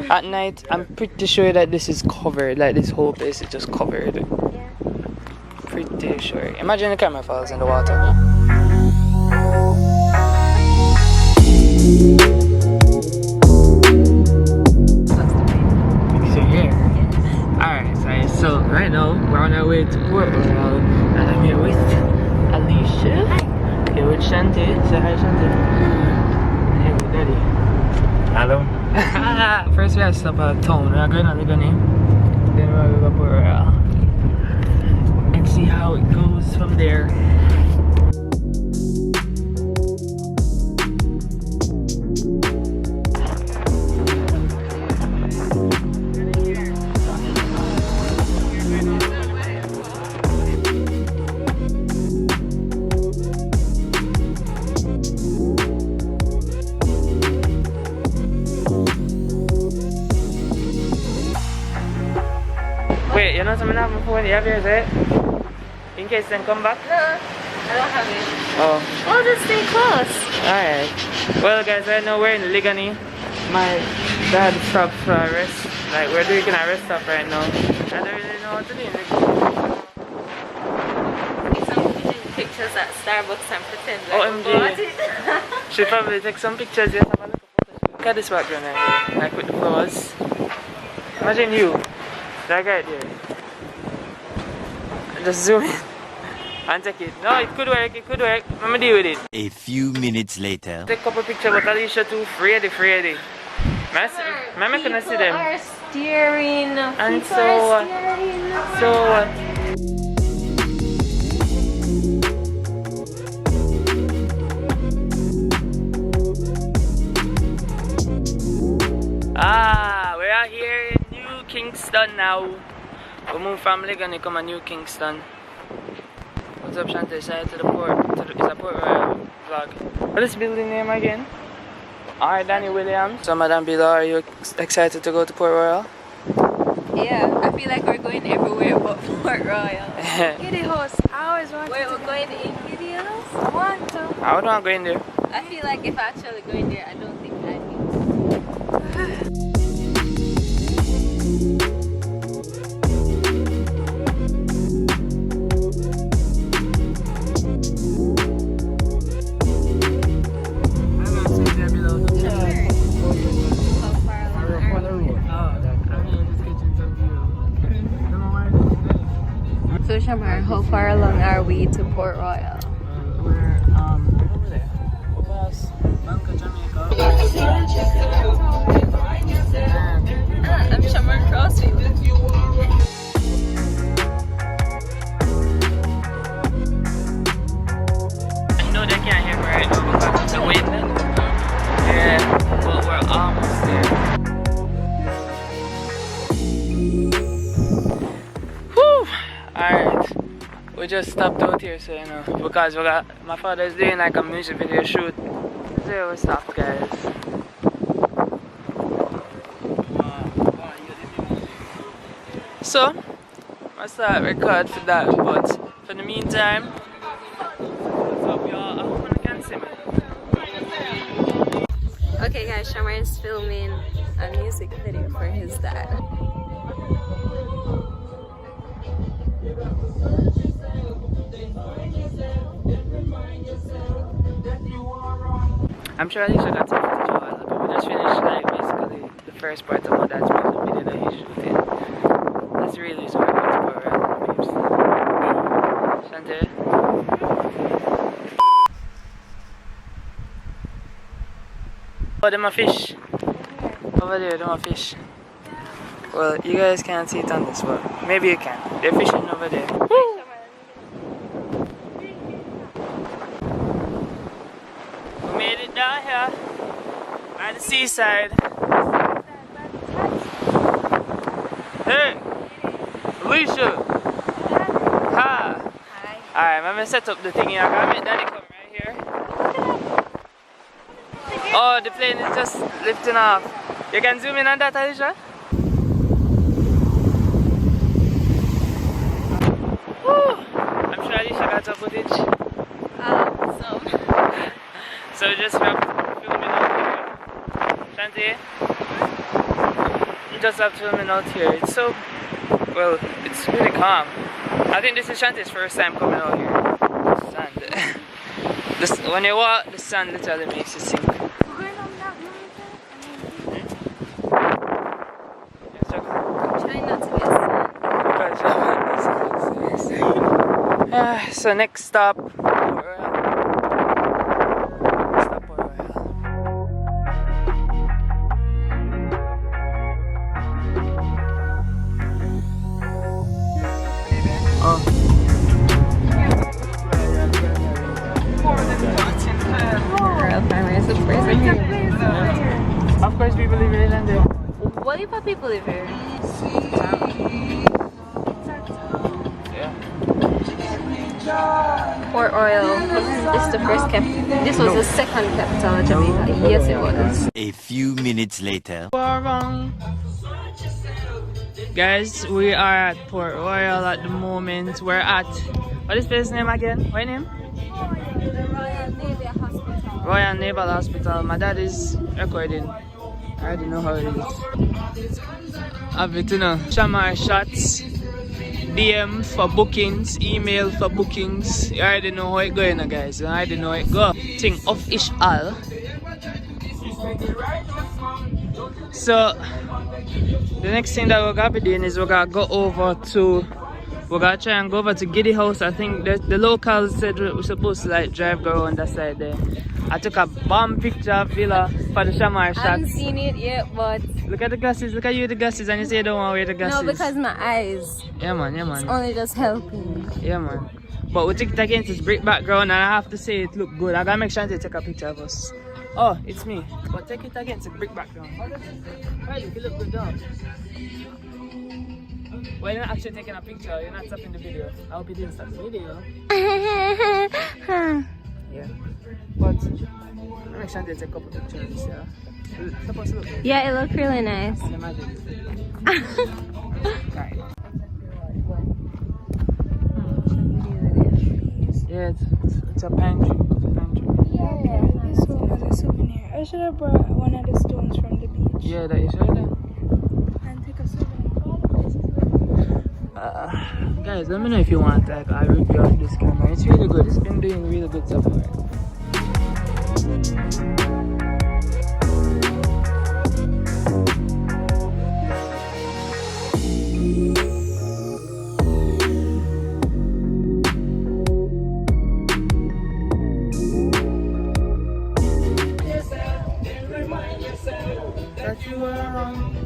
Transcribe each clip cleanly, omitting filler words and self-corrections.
At night, I'm pretty sure that this is covered. Like this whole place is just covered. Yeah. Pretty sure. Imagine the camera falls in the water. Alright, so right now we're on our way to Port Royal and I'm here with Alicia. Okay, with Shanti. Say hi, Shanti. And here with Daddy. Hello. First we have to stop at town. We're going to Ligani. Then we're going to go to Port Royal. And see how it goes from there. Wait, you know something I have my phone? You have yours, right? In case they come back? No, I don't have it. Oh. Oh, just stay close. Alright. Well guys, right now we're in Ligani. My dad stopped for a rest. Like we're doing a rest stop right now. I don't really know what to do. Take some pictures at Starbucks and pretend like OMG. we bought it. Should probably take some pictures, yes, have a look at this background right here. Like with the flowers. Imagine you. That guy there. Just zoom in and take it. No, it could work, it could work. Let me deal with it. A few minutes later. Take a couple pictures, but Alicia too fredy. I'm gonna see them. People are steering. And People so are steering. We are here in New Kingston now. We moved from Ligani to come to New Kingston. What's up, Shanti? Say to the port. It's a Port Royal vlog. What is building name again? Alright, Danny Williams. So, Madam Bila, are you excited to go to Port Royal? Yeah, I feel like we're going everywhere but Port Royal. Giddy horse. I always want Wait, to. we're going in Giddy House? I want to. I would want to go in there. I feel like if I actually go in there, I don't think I need So Shamar, how far along are we to Port Royal? We're over there. Past Banca Jamaica. I'm Shamar Crossfield. I know they can't hear me right now because of the wind. Yeah, but we're almost there. Alright, we just stopped out here, so you know, because we got my father's doing like a music video shoot. So we stopped, guys. So, I start record for that, but for the meantime, what's up, y'all? I hope you can see me. Okay, guys, Shamar is filming a music video for his dad. I'm sure Alicia got some footage a while ago. We just finished like basically the first part of my dad's music video that he's shooting. That's really so I got to go around the peeps. Shanti? Oh, them a fish. Over there, them a fish. Well, you guys can't see it on this one. Maybe you can. They're fishing over there. Woo! We made it down here by the seaside. Hey, Alicia. Hi. Alright, I'm gonna set up the thingy. I'm gonna make Daddy come right here. Oh, the plane is just lifting off. You can zoom in on that, Alicia? Woo! I'm sure Alicia got some footage. So just filming out here. Shanti? just have filming out here. It's so, well, it's really calm. I think this is Shanti's first time coming out here. The sand. When you walk, the sand literally makes you sink. Try not to get sand. So next stop. Of course, people live here and there. What if people live here? Yeah. Port Royal. This is the first capital. This was the second capital of Jamaica. Yes, it was. A few minutes later. Guys, we are at Port Royal at the moment. We're at, what is this name again? What name? Royal Naval Hospital. Royal Naval Hospital. My dad is recording. I already know how it is. Have it, you know. Shamar shots. DM for bookings, email for bookings. You already know how it going, guys. You already know how it go. Thing official. So the next thing that we're gonna be doing is we're gonna go over to, we're gonna try and go over to Giddy House. I think the locals said we're supposed to like drive go around that side there. I took a bomb picture of Villa for the Shamar shot. I haven't seen it yet, but look at the glasses, look at you with the glasses, and you say you don't want to wear the glasses. no, because my eyes. Yeah man, yeah man. It's only just helping. Yeah man. But we take it against this brick background and I have to say it look good. I gotta make sure to take a picture of us. Oh, it's me. But take it against the brick background. Right, if you look good dog. Well, you're not actually taking a picture, you're not stopping the video. I hope you didn't stop the video. Yeah. But I'm make sure to take a couple pictures, yeah. It's supposed to look good. Yeah, it looked really nice. And imagine. Right. Yeah, it's a pantry. Yeah, this one was a souvenir. I should have brought one of the stones from the beach. Yeah, that is right there. And take a souvenir of all the places. Guys, let me know if you want like a review of this camera. It's really good. It's been doing really good so far.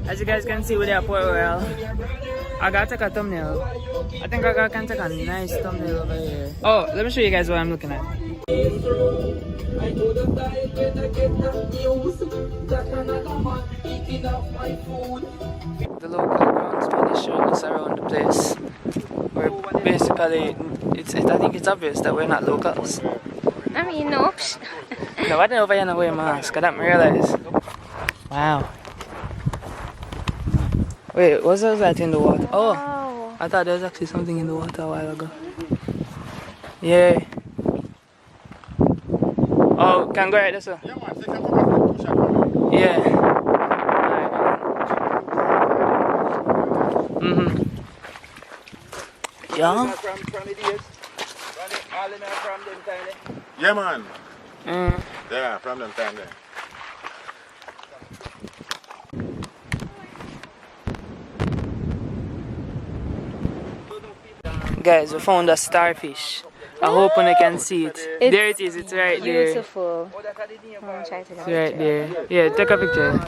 As you guys can see with the Port Royal, I gotta take a thumbnail. I think I can take a nice thumbnail over here. Oh, let me show you guys what I'm looking at. The local groundsman is showing us around the place. We're basically, I think it's obvious that we're not locals. I mean, no. No, I didn't over here wear a mask. I didn't realize. Wow. Wait, what was that in the water? Oh, I thought there was actually something in the water a while ago. Yeah. Oh, can go right there, sir. Yeah. Yeah. Yeah, man. Yeah, from them time there. Guys, we found a starfish. I hope you can see it. There it is, it's right there. Beautiful. Try to It's right there. Yeah, take a picture.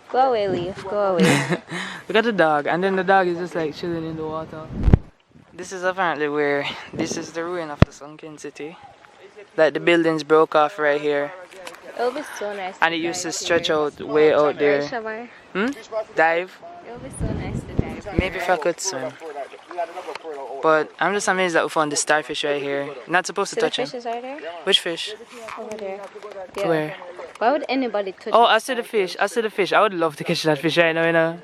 Go away, Leaf. Go away. Look at the dog, and then the dog is just like chilling in the water. This is apparently where, this is the ruin of the sunken city. Like the buildings broke off right here. It'll be so nice. And it used to stretch out way out there. Dive? It'll be so nice to dive. Maybe if I could swim. But I'm just amazed that we found the starfish right here. You're not supposed to touch the him. fishes are there? Which fish? Over there. Yeah. Where? Why would anybody touch Oh, I see the fish. I see the fish. I would love to catch that fish right now, you know.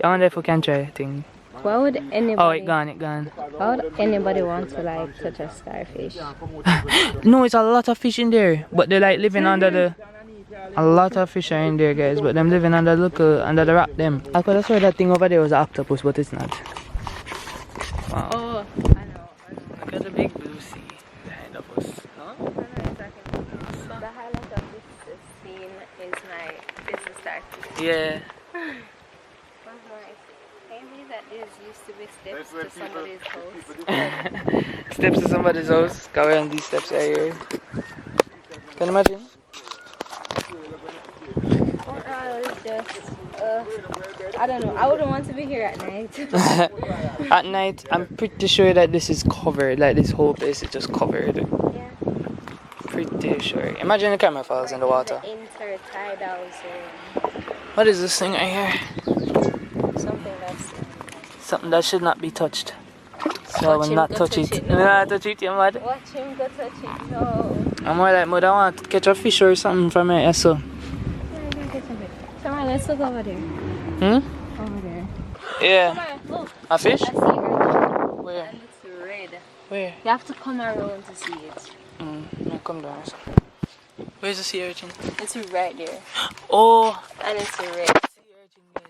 I wonder if we can try a thing. Why would anybody... Oh, it gone. Why would anybody want to like touch a starfish? No, it's a lot of fish in there. But they're like living under the... A lot of fish are in there, guys, but them living under the rock them. I could have sworn that thing over there was an octopus, but it's not. Wow. Oh, I know. Look at the big blue sea behind of us. No? The highlight of this scene is the starfish. Yeah. Can you believe that this used to be steps to somebody's house? Steps to somebody's house. Go around these steps right here. Can you imagine? It's just, I don't know. I wouldn't want to be here at night. At night, I'm pretty sure that this is covered. Like this whole place is just covered. Yeah. Pretty sure. Imagine the camera falls in the water. The intertidal zone. What is this thing right here? Something that should not be touched. So I will not touch it. No, not touch it, you mad? Watch him go touch it. No. I'm more like, I want to catch a fish or something from here, so. Come on, let's look over there. Over there. Yeah. Come on, look. A fish? I see it. Where? And it's red. Where? You have to come around to see it. No, come down. Where's the sea urchin? It's right there. Oh! And it's red. Sea urchin, guys.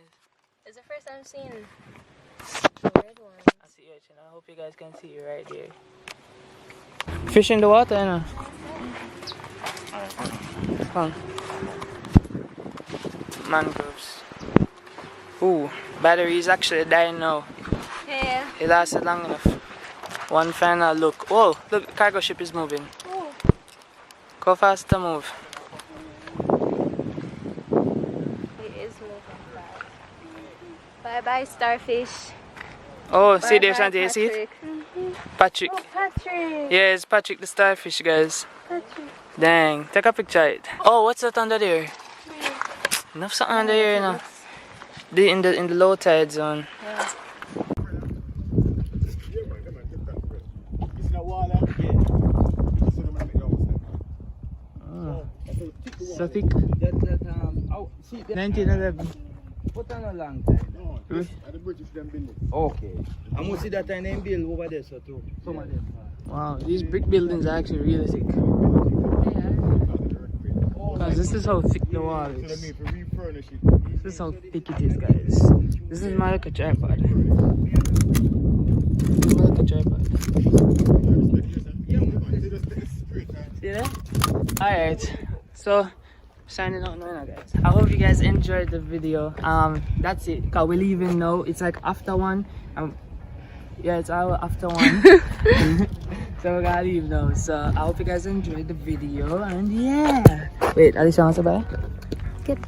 It's the first time seeing the red one. I see urchin. I hope you guys can see it right there. Fish in the water, you know. Come on. Mangroves. Ooh, battery is actually dying now. Yeah. It lasted long enough. One final look. Oh, look, cargo ship is moving. Ooh. Go faster, move. It is moving fast. Bye bye, starfish. Oh, see Bye there, bye, Shanti, you see it? Patrick. Patrick. Oh, Patrick. Yeah, it's Patrick the starfish, guys. Patrick. Dang, take a picture of it. Oh, what's that under there? Enough something under here, you know. In the low tide zone. Yeah. So thick. 1911. Put on a long time. No, the British them build it. Okay. I must see that time they build over there so too. Some of them. Wow, these brick buildings are actually really thick. Because this is how thick the wall So they is. mean to refurnish it. This is how thick it is, guys. This is my like a tripod. This is my like a tripod. See that? Alright, so signing out now, guys. I hope you guys enjoyed the video. That's it. Cause we're leaving now. It's like after 1. Yeah, it's hour after 1. So we're gonna leave now. So I hope you guys enjoyed the video, and yeah. Wait, Alicia wants to buy? Get